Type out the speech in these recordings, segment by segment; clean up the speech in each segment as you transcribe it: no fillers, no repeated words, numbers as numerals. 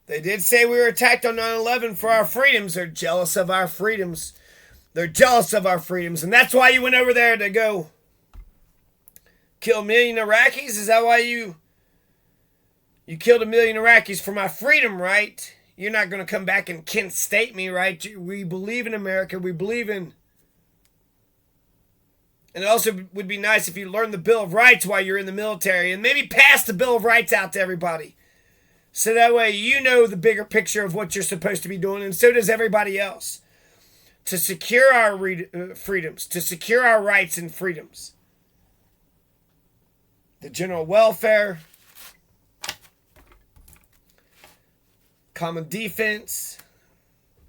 They did say we were attacked on 9/11 for our freedoms. They're jealous of our freedoms. They're jealous of our freedoms. And that's why you went over there to go kill a million Iraqis? Is that why you killed a million Iraqis for my freedom, right? You're not going to come back and Kent State me, right? We believe in America. We believe in... And it also would be nice if you learned the Bill of Rights while you're in the military and maybe pass the Bill of Rights out to everybody. So that way you know the bigger picture of what you're supposed to be doing, and so does everybody else. To secure our freedoms, to secure our rights and freedoms. The general welfare, common defense,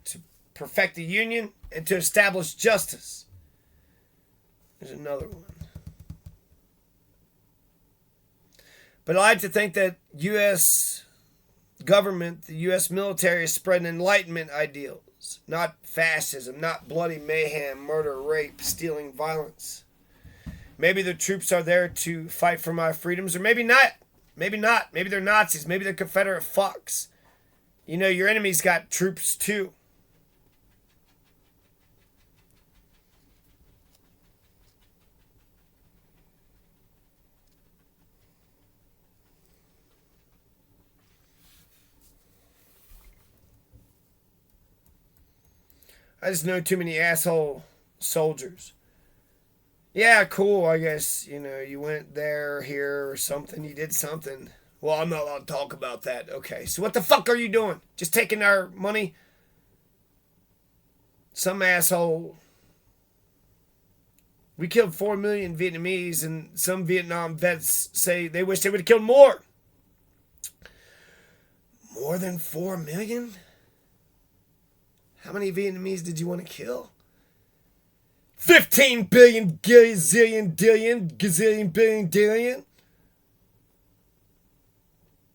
to perfect the union, and to establish justice. There's another one. But I like to think that U.S. government, the U.S. military is spreading Enlightenment ideals, not fascism, not bloody mayhem, murder, rape, stealing, violence. Maybe the troops are there to fight for my freedoms, or maybe not. Maybe not. Maybe they're Nazis. Maybe they're Confederate fucks. You know, your enemy's got troops too. I just know too many asshole soldiers. Yeah, cool, I guess, you know, you went there, here, or something, you did something. Well, I'm not allowed to talk about that. Okay, so what the fuck are you doing? Just taking our money? Some asshole... We killed 4 million Vietnamese, and some Vietnam vets say they wish they would have killed more. More than 4 million? How many Vietnamese did you want to kill? 15 billion, gazillion, dillion, gazillion, billion, dillion?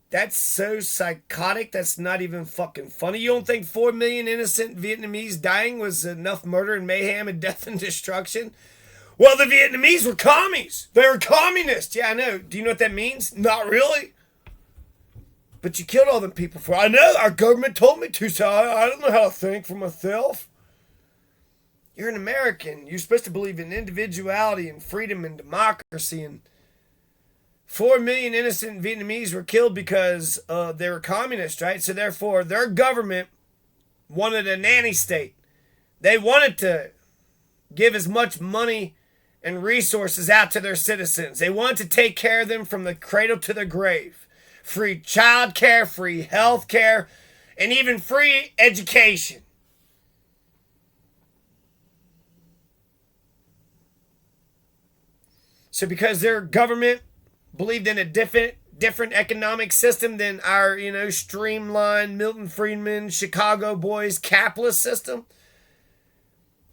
That's so psychotic, that's not even fucking funny. You don't think 4 million innocent Vietnamese dying was enough murder and mayhem and death and destruction? Well, the Vietnamese were commies. They were communists. Yeah, I know. Do you know what that means? Not really. But you killed all them people for... I know, our government told me to, so I don't know how to think for myself. You're an American. You're supposed to believe in individuality and freedom and democracy. And 4 million innocent Vietnamese were killed because they were communists, right? So therefore, their government wanted a nanny state. They wanted to give as much money and resources out to their citizens. They wanted to take care of them from the cradle to the grave. Free child care, free health care, and even free education. So because their government believed in a different economic system than our, streamlined Milton Friedman, Chicago boys capitalist system,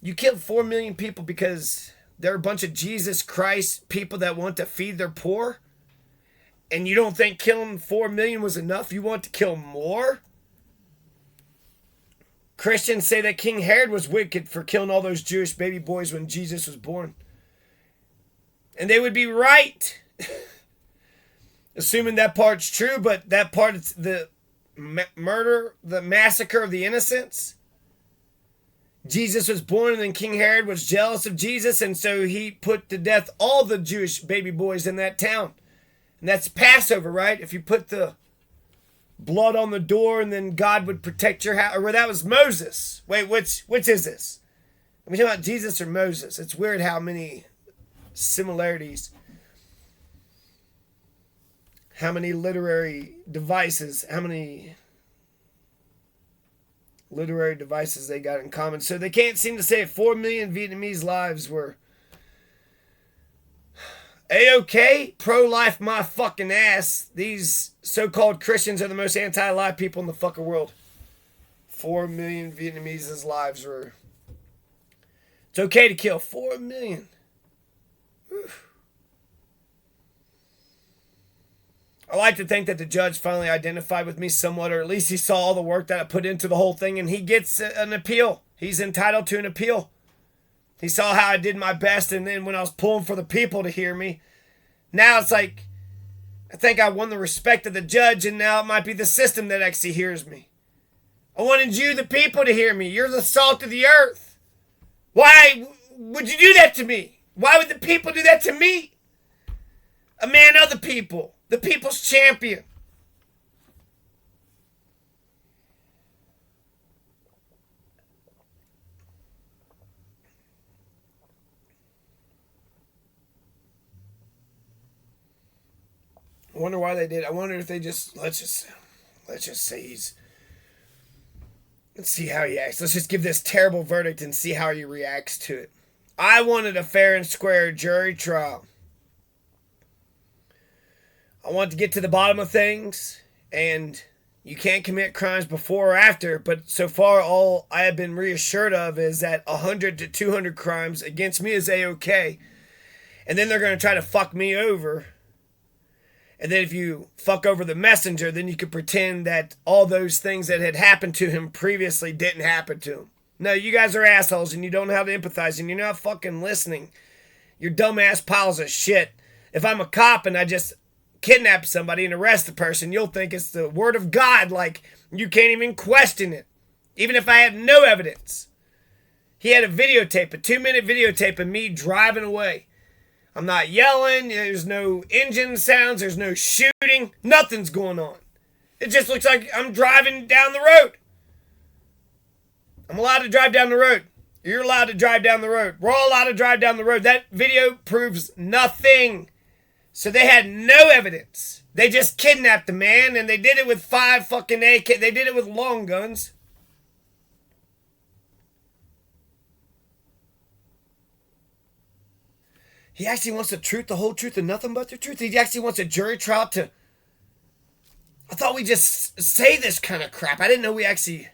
you killed 4 million people because they're a bunch of Jesus Christ people that want to feed their poor? And you don't think killing 4 million was enough? You want to kill more? Christians say that King Herod was wicked for killing all those Jewish baby boys when Jesus was born. And they would be right. Assuming that part's true, but that part is the murder, the massacre of the innocents. Jesus was born and then King Herod was jealous of Jesus, and so he put to death all the Jewish baby boys in that town. And that's Passover, right? If you put the blood on the door and then God would protect your house. Or that was Moses. Wait, which is this? Are we talking about Jesus or Moses? It's weird how many similarities, how many literary devices they got in common. So they can't seem to say 4 million Vietnamese lives were A-OK, pro-life my fucking ass. These so-called Christians are the most anti-life people in the fucking world. 4 million Vietnamese lives were... It's okay to kill 4 million. Whew. I like to think that the judge finally identified with me somewhat, or at least he saw all the work that I put into the whole thing, and he gets an appeal. He's entitled to an appeal. He saw how I did my best, and then when I was pulling for the people to hear me, now it's like, I think I won the respect of the judge, and now it might be the system that actually hears me. I wanted you, the people, to hear me. You're the salt of the earth. Why would you do that to me? Why would the people do that to me? A man of the people. The people's champion. I wonder why they did. I wonder if they just let's just say let's see how he acts. Let's just give this terrible verdict and see how he reacts to it. I wanted a fair and square jury trial. I want to get to the bottom of things, and you can't commit crimes before or after, but so far all I have been reassured of is that 100 to 200 crimes against me is A-OK. And then they're going to try to fuck me over. And then if you fuck over the messenger, then you could pretend that all those things that had happened to him previously didn't happen to him. No, you guys are assholes and you don't know how to empathize and you're not fucking listening. You're dumbass piles of shit. If I'm a cop and I just kidnap somebody and arrest the person, you'll think it's the word of God, like you can't even question it. Even if I have no evidence. He had a 2-minute videotape of me driving away. I'm not yelling, there's no engine sounds, there's no shooting, nothing's going on. It just looks like I'm driving down the road. I'm allowed to drive down the road. You're allowed to drive down the road. We're all allowed to drive down the road. That video proves nothing. So they had no evidence. They just kidnapped the man, and they did it with 5 fucking AK. They did it with long guns. He actually wants the truth, the whole truth, and nothing but the truth. He actually wants a jury trial to... I thought we just say this kind of crap. I didn't know we actually...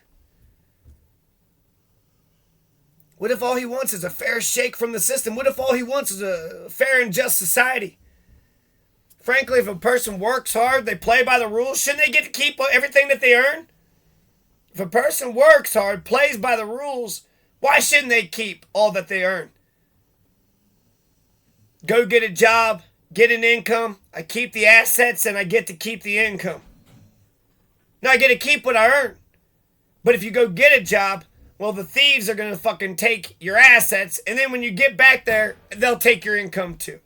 What if all he wants is a fair shake from the system? What if all he wants is a fair and just society? Frankly, if a person works hard, they play by the rules, shouldn't they get to keep everything that they earn? If a person works hard, plays by the rules, why shouldn't they keep all that they earn? Go get a job, get an income, I keep the assets, and I get to keep the income. Now I get to keep what I earn. But if you go get a job, well, the thieves are going to fucking take your assets, and then when you get back there, they'll take your income too.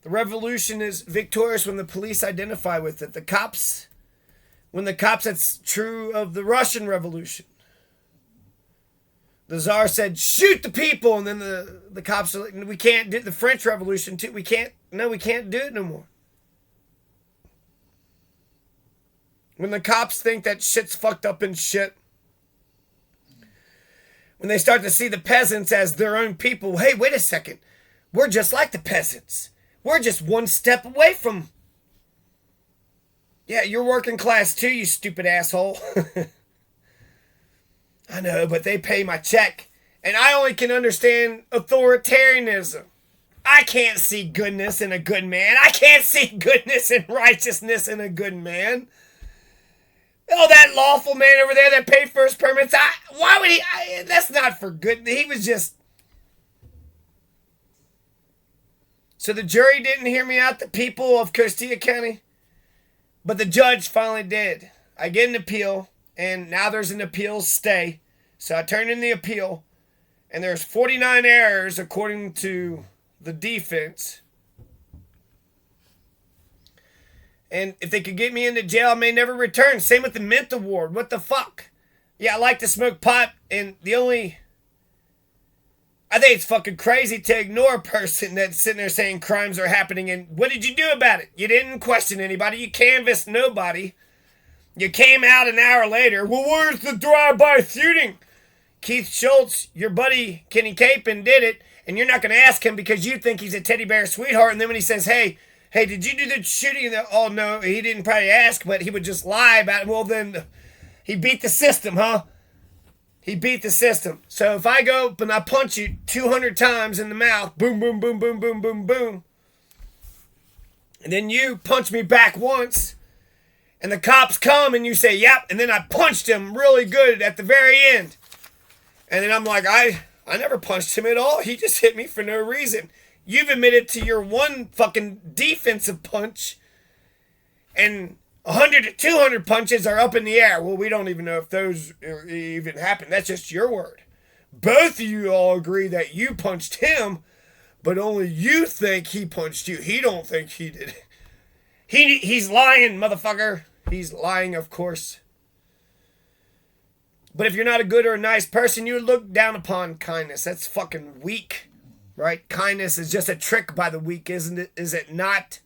The revolution is victorious when the police identify with it. That's true of the Russian Revolution. The Tsar said, shoot the people, and then the cops are like, we can't do the French Revolution too. We can't do it no more. When the cops think that shit's fucked up and shit. When they start to see the peasants as their own people. Hey, wait a second. We're just like the peasants. We're just one step away from... Yeah, you're working class too, you stupid asshole. I know, but they pay my check. And I only can understand authoritarianism. I can't see goodness in a good man. I can't see goodness and righteousness in a good man. Oh, that lawful man over there that paid for his permits. Why would he? That's not for good. He was just... So the jury didn't hear me out, the people of Costilla County. But the judge finally did. I get an appeal, and now there's an appeal stay. So I turned in the appeal, and there's 49 errors according to the defense. And if they could get me into jail, I may never return. Same with the mental ward. What the fuck? Yeah, I like to smoke pot, and I think it's fucking crazy to ignore a person that's sitting there saying crimes are happening, and what did you do about it? You didn't question anybody. You canvassed nobody. You came out an hour later. Well, where's the drive-by shooting? Keith Schultz, your buddy Kenny Capin, did it, and you're not going to ask him because you think he's a teddy bear sweetheart, and then when he says, hey, did you do the shooting? Oh, no, he didn't probably ask, but he would just lie about it. Well, then he beat the system, huh? He beat the system. So if I go up and I punch you 200 times in the mouth, boom, boom, boom, boom, boom, boom, boom, and then you punch me back once, and the cops come and you say, yep, and then I punched him really good at the very end. And then I'm like, I never punched him at all. He just hit me for no reason. You've admitted to your one fucking defensive punch, and 100 to 200 punches are up in the air. Well, we don't even know if those even happen. That's just your word. Both of you all agree that you punched him, but only you think he punched you. He don't think he did it. He's lying, motherfucker. He's lying, of course. But if you're not a good or a nice person, you look down upon kindness. That's fucking weak, right? Kindness is just a trick by the weak, isn't it? Is it not?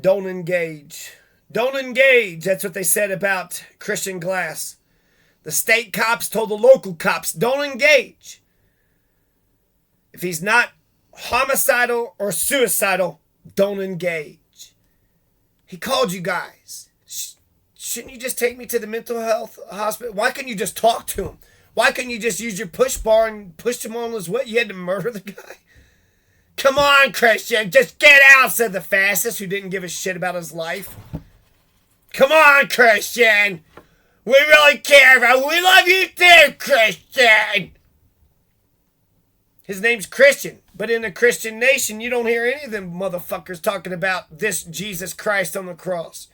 Don't engage. Don't engage. That's what they said about Christian Glass. The state cops told the local cops, don't engage. If he's not homicidal or suicidal, don't engage. He called you guys. Shouldn't you just take me to the mental health hospital? Why couldn't you just talk to him? Why couldn't you just use your push bar and push him on his way? You had to murder the guy? Come on, Christian, just get out, said the fastest, who didn't give a shit about his life. Come on, Christian. We really care about you. We love you too, Christian. His name's Christian, but in a Christian nation, you don't hear any of them motherfuckers talking about this Jesus Christ on the cross.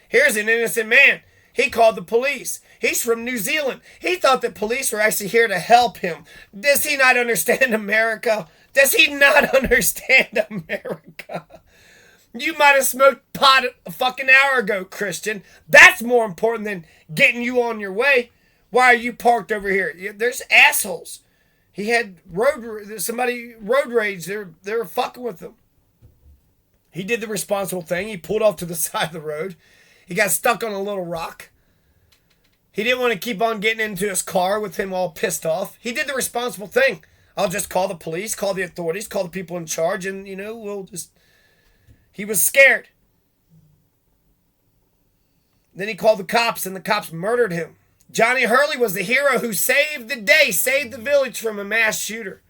Here's an innocent man. He called the police. He's from New Zealand. He thought that police were actually here to help him. Does he not understand America? Does he not understand America? You might have smoked pot a fucking hour ago, Christian. That's more important than getting you on your way. Why are you parked over here? There's assholes. He had road rage. They were fucking with him. He did the responsible thing. He pulled off to the side of the road. He got stuck on a little rock. He didn't want to keep on getting into his car with him all pissed off. He did the responsible thing. I'll just call the police, call the authorities, call the people in charge, and, we'll just... He was scared. Then he called the cops, and the cops murdered him. Johnny Hurley was the hero who saved the day, saved the village from a mass shooter.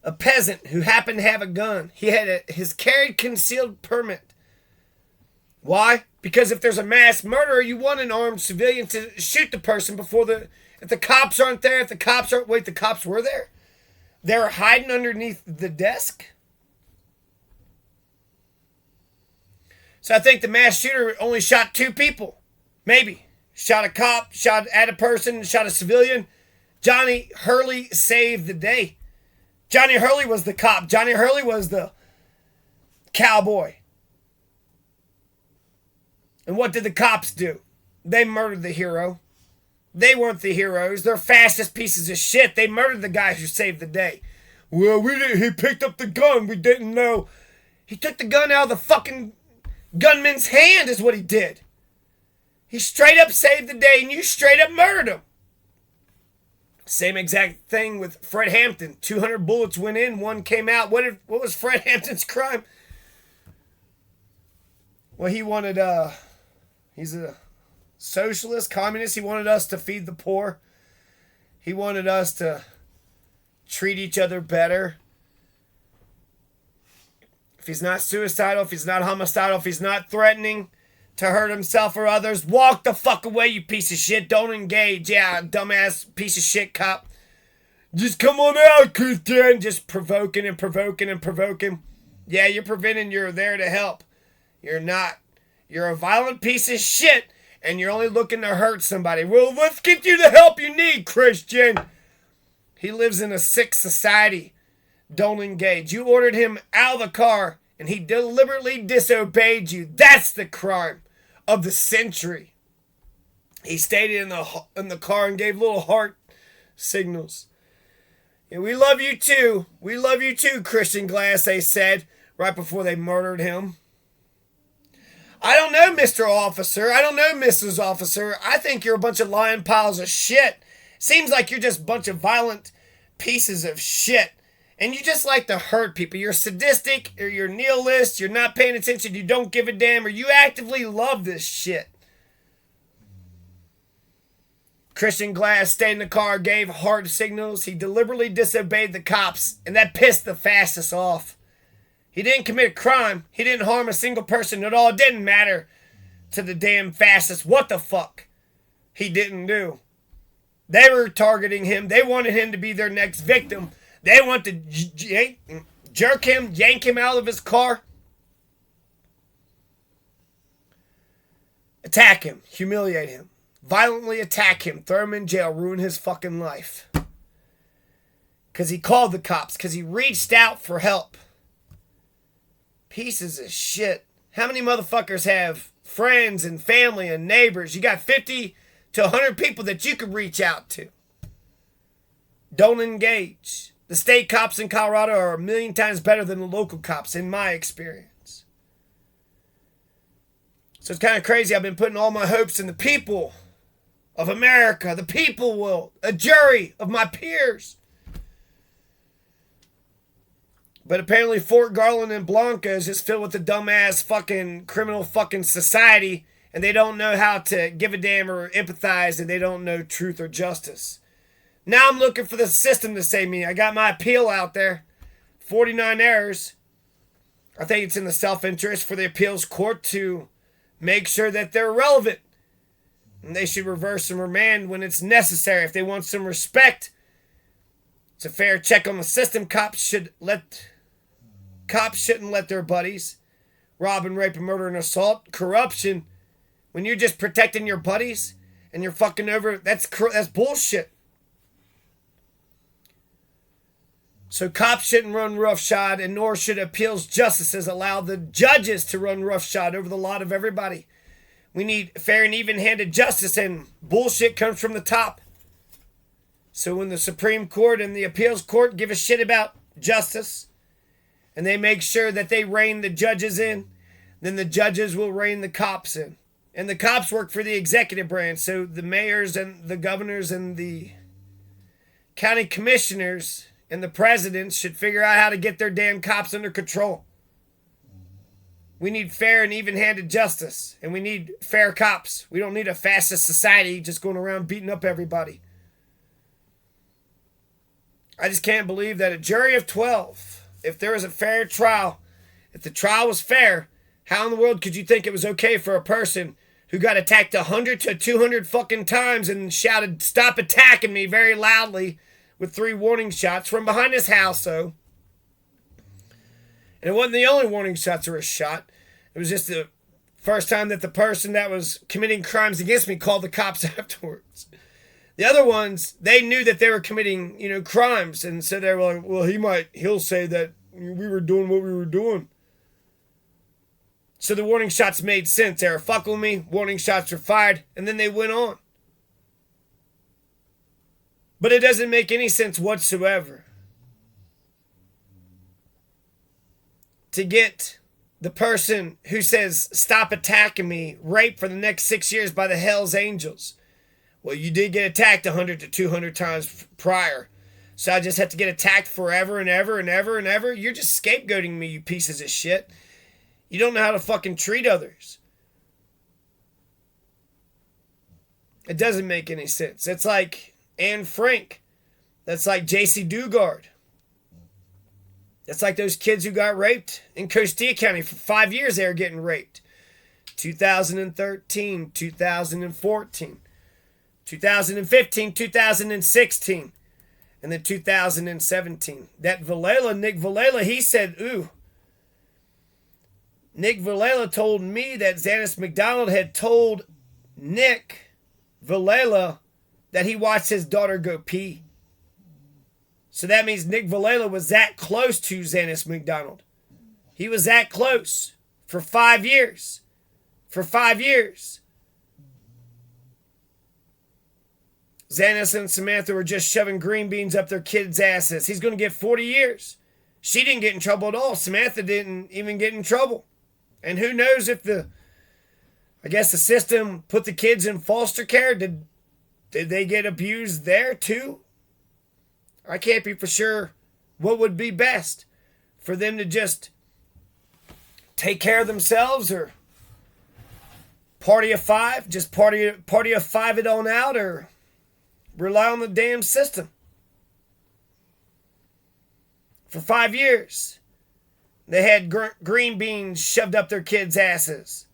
A peasant who happened to have a gun. He had his carried concealed permit. Why? Because if there's a mass murderer, you want an armed civilian to shoot the person if the cops aren't there, the cops were there? They were hiding underneath the desk? So I think the mass shooter only shot 2 people. Maybe. Shot a cop, shot at a person, shot a civilian. Johnny Hurley saved the day. Johnny Hurley was the cop. Johnny Hurley was the cowboy. And what did the cops do? They murdered the hero. They weren't the heroes. They're fastest pieces of shit. They murdered the guy who saved the day. Well, he picked up the gun. We didn't know. He took the gun out of the fucking gunman's hand is what he did. He straight up saved the day and you straight up murdered him. Same exact thing with Fred Hampton. 200 bullets went in, 1 came out. What was Fred Hampton's crime? Well, he wanted, he's a socialist, communist. He wanted us to feed the poor. He wanted us to treat each other better. If he's not suicidal, if he's not homicidal, if he's not threatening to hurt himself or others, walk the fuck away, you piece of shit. Don't engage. Yeah, dumbass piece of shit cop. Just come on out, Christian. Just provoking and provoking and provoking. Yeah, you're preventing. You're there to help. You're not. You're a violent piece of shit, and you're only looking to hurt somebody. Well, let's get you the help you need, Christian. He lives in a sick society. Don't engage. You ordered him out of the car, and he deliberately disobeyed you. That's the crime of the century. He stayed in the car and gave little heart signals. And we love you too. We love you too, Christian Glass, they said right before they murdered him. I don't know, Mr. Officer. I don't know, Mrs. Officer. I think you're a bunch of lying piles of shit. Seems like you're just a bunch of violent pieces of shit. And you just like to hurt people. You're sadistic, or you're nihilist, you're not paying attention, you don't give a damn, or you actively love this shit. Christian Glass stayed in the car, gave heart signals. He deliberately disobeyed the cops, and that pissed the fastest off. He didn't commit a crime. He didn't harm a single person at all. It didn't matter to the damn fastest what the fuck he didn't do. They were targeting him. They wanted him to be their next victim. They want to jerk him, yank him out of his car, attack him, humiliate him, violently attack him, throw him in jail, ruin his fucking life. Because he called the cops, because he reached out for help. Pieces of shit. How many motherfuckers have friends and family and neighbors? You got 50 to 100 people that you could reach out to. Don't engage. The state cops in Colorado are 1,000,000 times better than the local cops, in my experience. So it's kind of crazy. I've been putting all my hopes in the people of America. The people will. A jury of my peers. But apparently Fort Garland and Blanca is just filled with the dumbass fucking criminal fucking society, and they don't know how to give a damn or empathize, and they don't know truth or justice. Now I'm looking for the system to save me. I got my appeal out there. 49 errors. I think it's in the self-interest for the appeals court to make sure that they're relevant. And they should reverse and remand when it's necessary. If they want some respect, it's a fair check on the system. Cops shouldn't let their buddies rob and rape and murder and assault. Corruption, when you're just protecting your buddies and you're fucking over, that's bullshit. So cops shouldn't run roughshod, and nor should appeals justices allow the judges to run roughshod over the lot of everybody. We need fair and even-handed justice, and bullshit comes from the top. So when the Supreme Court and the appeals court give a shit about justice, and they make sure that they rein the judges in, then the judges will rein the cops in. And the cops work for the executive branch, so the mayors and the governors and the county commissioners and the presidents should figure out how to get their damn cops under control. We need fair and even-handed justice, and we need fair cops. We don't need a fascist society just going around beating up everybody. I just can't believe that a jury of 12, if there was a fair trial, if the trial was fair, how in the world could you think it was okay for a person who got attacked 100 to 200 fucking times and shouted, "Stop attacking me," very loudly with 3 warning shots from behind his house, though. And it wasn't the only warning shots that were shot. It was just the first time that the person that was committing crimes against me called the cops afterwards. The other ones, they knew that they were committing, crimes. And so they were like, well, he'll say that we were doing what we were doing. So the warning shots made sense. They were fucking with me. Warning shots were fired. And then they went on. But it doesn't make any sense whatsoever to get the person who says, "Stop attacking me," raped for the next 6 years by the Hells Angels. Well, you did get attacked 100 to 200 times prior. So I just have to get attacked forever and ever and ever and ever? You're just scapegoating me, you pieces of shit. You don't know how to fucking treat others. It doesn't make any sense. It's like Anne Frank. That's like J.C. Dugard. That's like those kids who got raped in Costilla County. For 5 years they were getting raped. 2013, 2014, 2015, 2016, and then 2017. That Nick Villela, he said, Nick Villela told me that Xanis McDonald had told Nick Villela that he watched his daughter go pee. So that means Nick Villela was that close to Xanis McDonald. He was that close for 5 years. For 5 years. Xanis and Samantha were just shoving green beans up their kids' asses. He's going to get 40 years. She didn't get in trouble at all. Samantha didn't even get in trouble. And who knows if the system put the kids in foster care. Did they get abused there too? I can't be for sure what would be best for them to just take care of themselves, or party of 5, just party of 5 it on out, or rely on the damn system. For 5 years, they had green beans shoved up their kids' asses.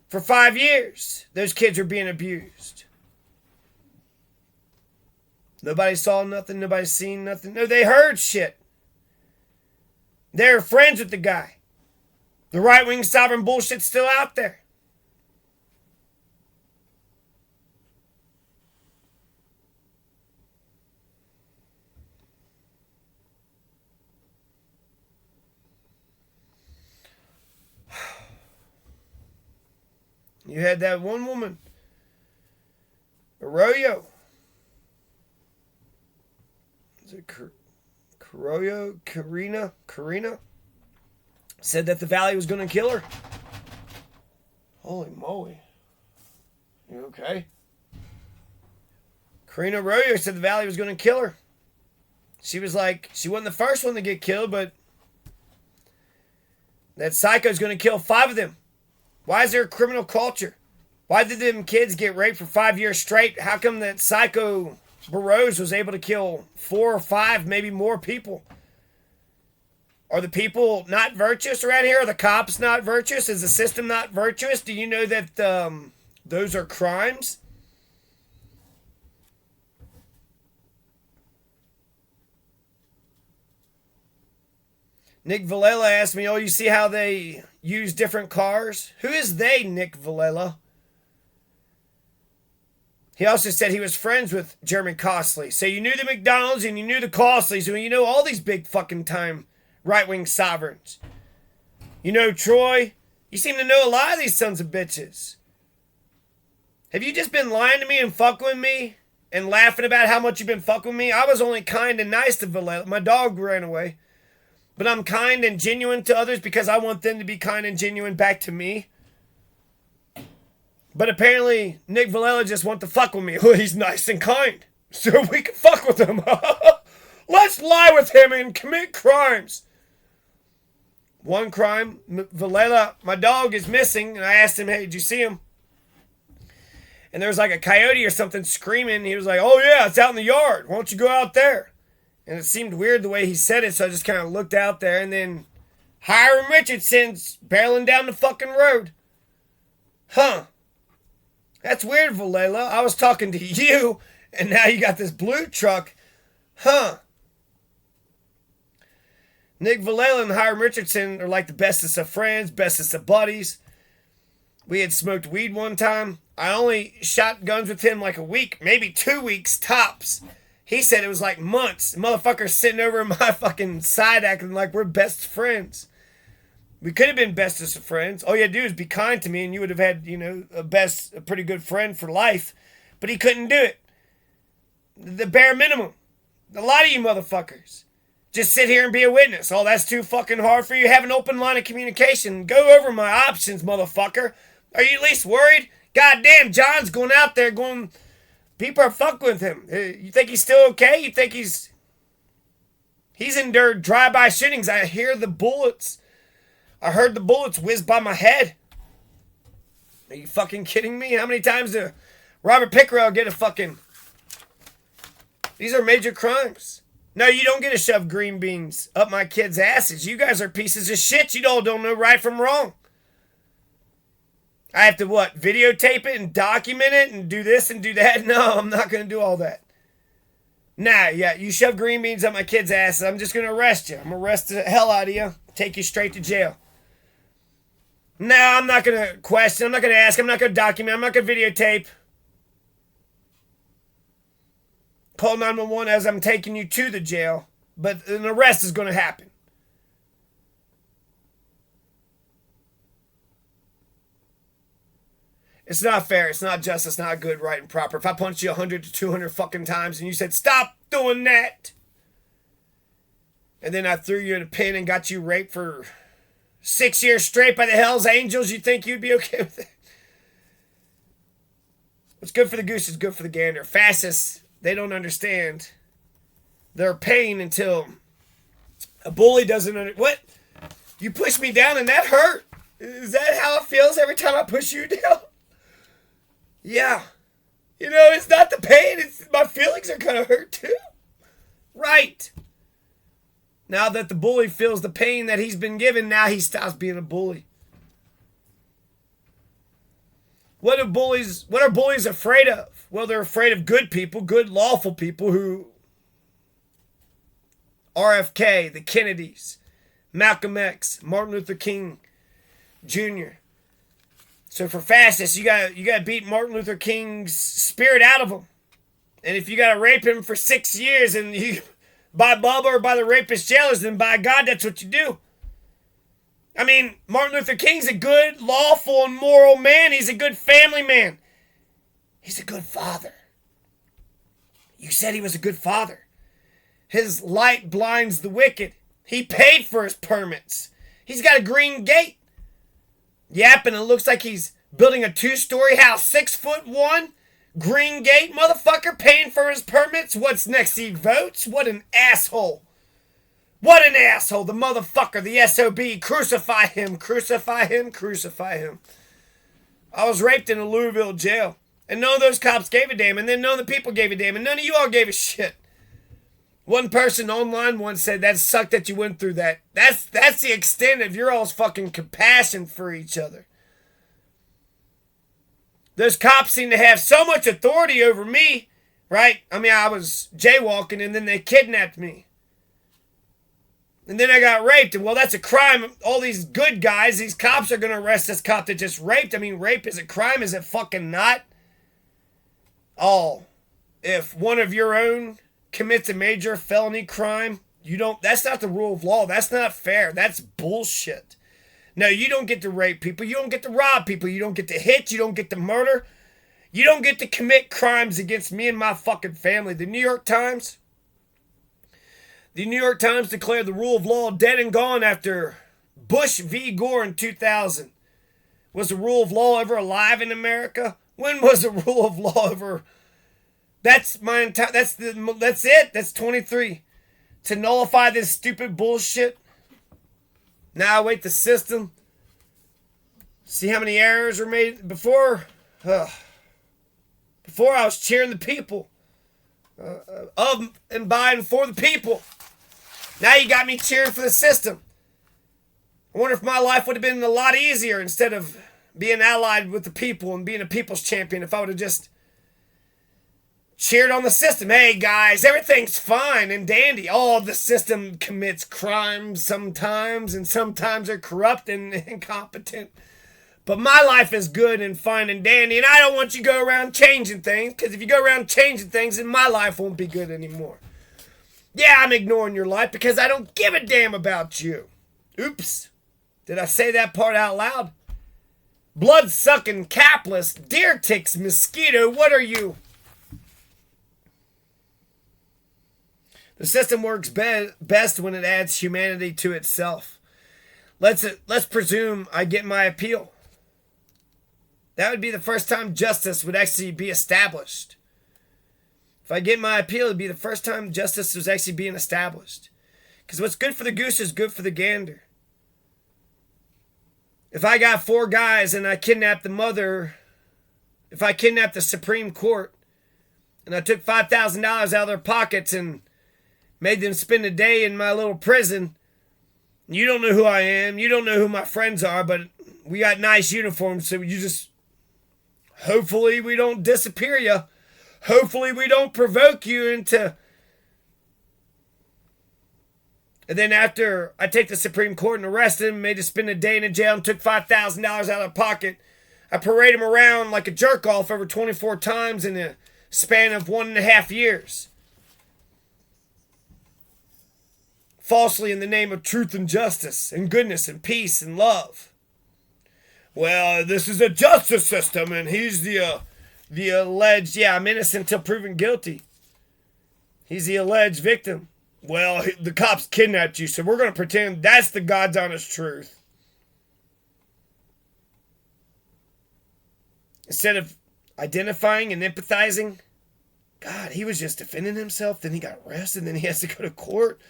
For 5 years, those kids were being abused. Nobody saw nothing. Nobody seen nothing. No, they heard shit. They're friends with the guy. The right-wing sovereign bullshit's still out there. You had that one woman, Arroyo. Is it Arroyo? Karina? Said that the valley was going to kill her. Holy moly. You okay? Karina Arroyo said the valley was going to kill her. She was like, she wasn't the first one to get killed, but that psycho's going to kill 5 of them. Why is there a criminal culture? Why did them kids get raped for 5 years straight? How come that psycho Burroughs was able to kill 4 or 5, maybe more people? Are the people not virtuous around here? Are the cops not virtuous? Is the system not virtuous? Do you know that those are crimes? Nick Villela asked me, oh, you see how they use different cars? Who is they, Nick Villela? He also said he was friends with Jeremy Costilla. So you knew the McDonald's and you knew the Costlys and you know all these big fucking time right-wing sovereigns. You know Troy. You seem to know a lot of these sons of bitches. Have you just been lying to me and fucking with me and laughing about how much you've been fucking with me? I was only kind and nice to Villela. My dog ran away. But I'm kind and genuine to others because I want them to be kind and genuine back to me. But apparently, Nick Villela just wants to fuck with me. Well, he's nice and kind. So we can fuck with him. Let's lie with him and commit crimes. One crime, Villela, my dog is missing. And I asked him, hey, did you see him? And there was like a coyote or something screaming. He was like, oh yeah, it's out in the yard. Why don't you go out there? And it seemed weird the way he said it, so I just kind of looked out there, and then Hiram Richardson's barreling down the fucking road. Huh. That's weird, Villela. I was talking to you, and now you got this blue truck. Huh. Nick Villela and Hiram Richardson are like the bestest of friends, bestest of buddies. We had smoked weed one time. I only shot guns with him like a week, maybe 2 weeks tops. He said it was like months. The motherfucker's sitting over my fucking side acting like we're best friends. We could have been bestest of friends. All you had to do is be kind to me and you would have had, a pretty good friend for life. But he couldn't do it. The bare minimum. A lot of you motherfuckers just sit here and be a witness. Oh, that's too fucking hard for you. Have an open line of communication. Go over my options, motherfucker. Are you at least worried? Goddamn, John's going out there going... People are fucking with him. You think he's still okay? You think he's endured drive-by shootings. I hear the bullets. I heard the bullets whiz by my head. Are you fucking kidding me? How many times did Robert Pickerel get a fucking... These are major crimes. No, you don't get to shove green beans up my kids' asses. You guys are pieces of shit. You all don't know right from wrong. I have to, videotape it and document it and do this and do that? No, I'm not going to do all that. Nah, yeah, you shove green beans up my kid's asses, I'm just going to arrest you. I'm going to arrest the hell out of you, take you straight to jail. No, I'm not going to question, I'm not going to ask, I'm not going to document, I'm not going to videotape. Call 911 as I'm taking you to the jail, but an arrest is going to happen. It's not fair. It's not just. It's not good, right, and proper. If I punched you 100 to 200 fucking times and you said, stop doing that, and then I threw you in a pen and got you raped for 6 years straight by the Hells Angels, you think you'd be okay with it? What's good for the goose is good for the gander. Fascists, they don't understand their pain until a bully doesn't what? You pushed me down and that hurt? Is that how it feels every time I push you down? Yeah. It's not the pain. It's my feelings are kind of hurt too. Right. Now that the bully feels the pain that he's been given, now he stops being a bully. What are bullies afraid of? Well, they're afraid of good people, good lawful people who RFK, the Kennedys, Malcolm X, Martin Luther King Jr. So for fascists, you got to beat Martin Luther King's spirit out of them. And if you got to rape him for 6 years and you by Bubba or by the rapist jailers, then by God, that's what you do. I mean, Martin Luther King's a good, lawful, and moral man. He's a good family man. He's a good father. You said he was a good father. His light blinds the wicked. He paid for his permits. He's got a green gate. Yapping, it looks like he's building a 2-story house, 6'1", green gate, motherfucker, paying for his permits. What's next? He votes? What an asshole. What an asshole. The motherfucker, the SOB. Crucify him, crucify him, crucify him. I was raped in a Louisville jail. And none of those cops gave a damn. And then none of the people gave a damn. And none of you all gave a shit. One person online once said, that sucked that you went through that. That's the extent of your all's fucking compassion for each other. Those cops seem to have so much authority over me, right? I mean, I was jaywalking and then they kidnapped me. And then I got raped. And well, that's a crime. All these good guys, these cops are going to arrest this cop that just raped. I mean, rape is a crime. Is it fucking not? Oh, if one of your own commits a major felony crime, that's not the rule of law. That's not fair. That's bullshit. No, you don't get to rape people. You don't get to rob people. You don't get to hit. You don't get to murder. You don't get to commit crimes against me and my fucking family. The New York Times declared the rule of law dead and gone after Bush v. Gore in 2000. Was the rule of law ever alive in America? When was the rule of law ever? That's it. That's 23. To nullify this stupid bullshit. Now I wait the system. See how many errors were made before. Before I was cheering the people. Of and by and for the people. Now you got me cheering for the system. I wonder if my life would have been a lot easier instead of being allied with the people and being a people's champion if I would have just cheered on the system. Hey guys, everything's fine and dandy. Oh, the system commits crimes sometimes and sometimes they're corrupt and incompetent. But my life is good and fine and dandy and I don't want you to go around changing things, because if you go around changing things then my life won't be good anymore. Yeah, I'm ignoring your life because I don't give a damn about you. Oops. Did I say that part out loud? Blood-sucking, capless, deer ticks, mosquito, what are you? The system works best when it adds humanity to itself. Let's presume I get my appeal. That would be the first time justice would actually be established. If I get my appeal, it would be the first time justice was actually being established. Because what's good for the goose is good for the gander. If I got 4 guys and I kidnapped the mother, if I kidnapped the Supreme Court and I took $5,000 out of their pockets and made them spend a day in my little prison, you don't know who I am, you don't know who my friends are, but we got nice uniforms, so you just, hopefully we don't disappear you. Hopefully we don't provoke you into... And then after I take the Supreme Court and arrest him, made him spend a day in a jail and took $5,000 out of their pocket, I parade him around like a jerk-off over 24 times in a span of 1.5 years. Falsely in the name of truth and justice and goodness and peace and love. Well, this is a justice system and he's the alleged, I'm innocent until proven guilty. He's the alleged victim. Well, the cops kidnapped you, so we're going to pretend that's the God's honest truth. Instead of identifying and empathizing, God, he was just defending himself, then he got arrested, then he has to go to court.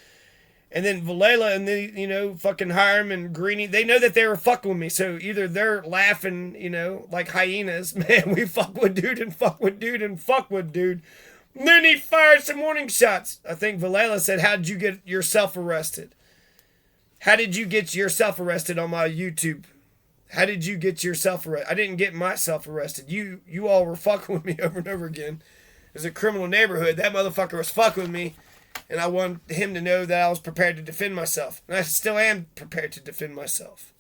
And then Vilela and then, fucking Hiram and Greenie, they know that they were fucking with me. So either they're laughing, like hyenas. Man, we fuck with dude and fuck with dude and fuck with dude. And then he fired some warning shots. I think Vilela said, how did you get yourself arrested? How did you get yourself arrested on my YouTube? How did you get yourself arrested? I didn't get myself arrested. You all were fucking with me over and over again. It was a criminal neighborhood. That motherfucker was fucking with me, and I wanted him to know that I was prepared to defend myself. And I still am prepared to defend myself.